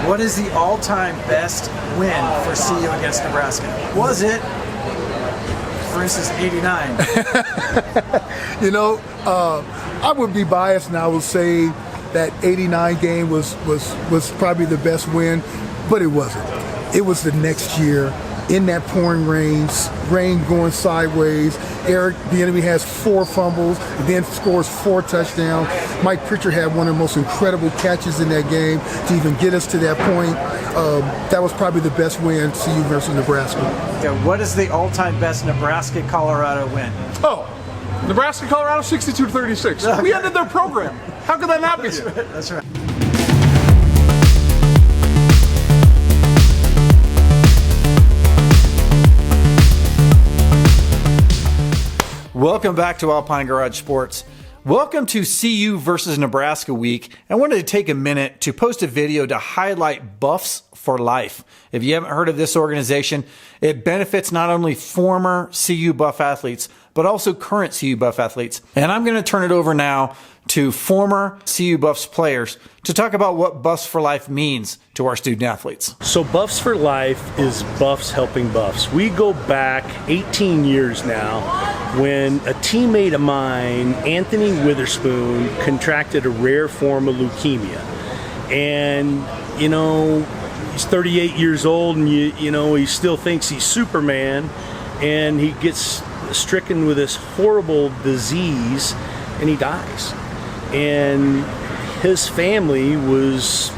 What is the all-time best win for CU against Nebraska? Was it, for instance, '89? I would be biased and I would say that '89 game was probably the best win, but it wasn't. It was the next year in that pouring rain going sideways. Eric Bieniemy has 4 fumbles and then scores 4 touchdowns. Mike Pritchard had one of the most incredible catches in that game to even get us to that point. That was probably the best win, CU versus Nebraska. Okay, what is the all-time best Nebraska-Colorado win? Oh, Nebraska-Colorado 62-36. Okay. We ended their program. How could that not be it? That's right. Welcome back to Alpine Garage Sports. Welcome to CU versus Nebraska week. I wanted to take a minute to post a video to highlight Buffs4Life. If you haven't heard of this organization, it benefits not only former CU Buff athletes, but also current CU Buff athletes. And I'm going to turn it over now to former CU Buffs players to talk about what Buffs4Life means to our student athletes. So Buffs4Life is Buffs helping Buffs. We go back 18 years now when a teammate of mine, Anthony Witherspoon, contracted a rare form of leukemia. And, he's 38 years old and, he still thinks he's Superman, and he gets stricken with this horrible disease and he dies. And his family was,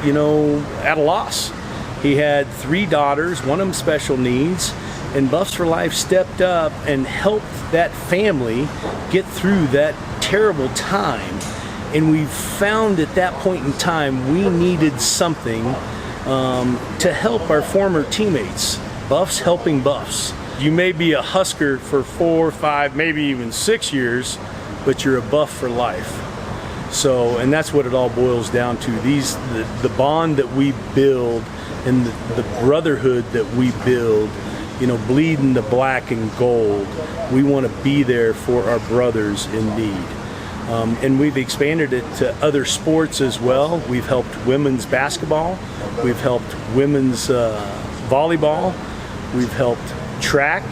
at a loss. He had 3 daughters, one of them special needs, and Buffs4Life stepped up and helped that family get through that terrible time. And we found at that point in time we needed something to help our former teammates. Buffs helping Buffs. You may be a Husker for 4, 5, maybe even 6 years, but you're a Buff4Life. So, and that's what it all boils down to. The bond that we build and the brotherhood that we build, bleeding the black and gold. We want to be there for our brothers in need. And we've expanded it to other sports as well. We've helped women's basketball. We've helped women's volleyball. We've helped track.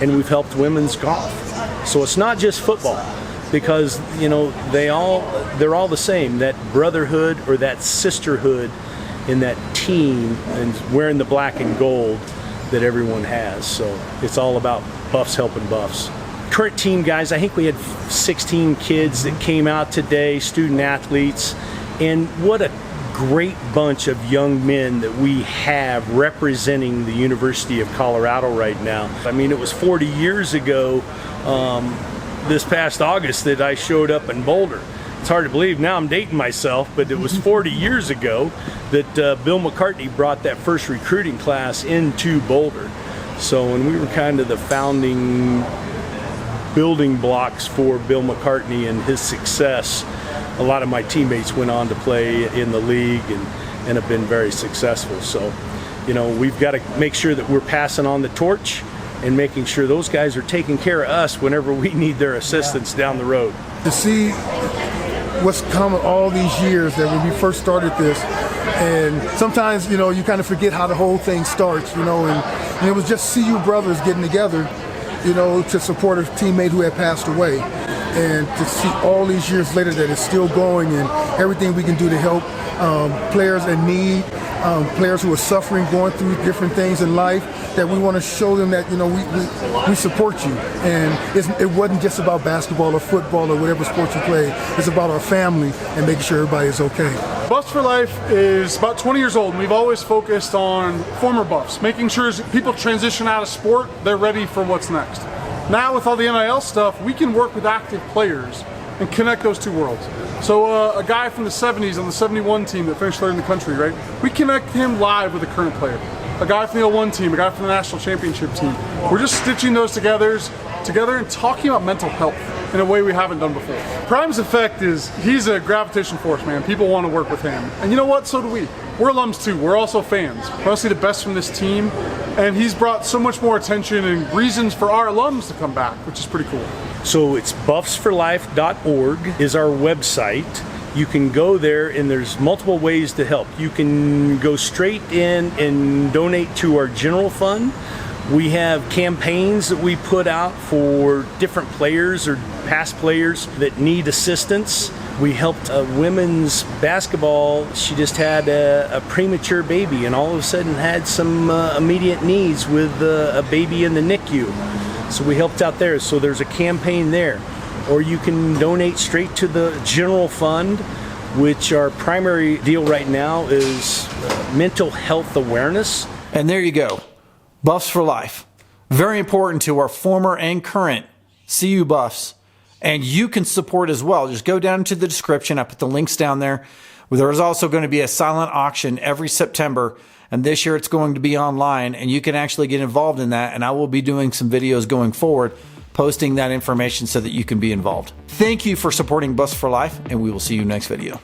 And we've helped women's golf. So it's not just football, because they're all the same. That brotherhood or that sisterhood in that team and wearing the black and gold that everyone has. So it's all about Buffs helping Buffs. Current team guys, I think we had 16 kids that came out today, student athletes, and what a great bunch of young men that we have representing the University of Colorado right now. I mean, it was 40 years ago this past August that I showed up in Boulder. It's hard to believe now I'm dating myself, but it was 40 years ago that Bill McCartney brought that first recruiting class into Boulder. So when we were kind of the founding building blocks for Bill McCartney and his success, a lot of my teammates went on to play in the league and have been very successful. So, we've got to make sure that we're passing on the torch and making sure those guys are taking care of us whenever we need their assistance down the road. To see what's come all these years that when we first started this, and sometimes, you kind of forget how the whole thing starts, and it was just CU brothers getting together, to support a teammate who had passed away. And to see all these years later that it's still going and everything we can do to help players in need, players who are suffering, going through different things in life, that we want to show them that, we support you. And it wasn't just about basketball or football or whatever sport you play. It's about our family and making sure everybody is okay. Buffs4Life is about 20 years old, and we've always focused on former Buffs, making sure as people transition out of sport, they're ready for what's next. Now with all the NIL stuff, we can work with active players and connect those two worlds. So a guy from the 70s on the 71 team that finished third in the country, right? We connect him live with a current player. A guy from the 01 team, a guy from the national championship team. We're just stitching those together and talking about mental health in a way we haven't done before. Prime's effect is he's a gravitation force, man. People want to work with him. And you know what? So do we. We're alums too. We're also fans. We want to see the best from this team. And he's brought so much more attention and reasons for our alums to come back, which is pretty cool. So it's buffs4life.org is our website. You can go there, and there's multiple ways to help. You can go straight in and donate to our general fund. We have campaigns that we put out for different players or past players that need assistance. We helped a women's basketball. She just had a premature baby and all of a sudden had some immediate needs with a baby in the NICU. So we helped out there. So there's a campaign there. Or you can donate straight to the general fund, which our primary deal right now is mental health awareness. And there you go. Buffs for Life. Very important to our former and current CU Buffs. And you can support as well. Just go down to the description. I put the links down there. There is also going to be a silent auction every September. And this year it's going to be online. And you can actually get involved in that. And I will be doing some videos going forward, posting that information so that you can be involved. Thank you for supporting Buffs for Life. And we will see you next video.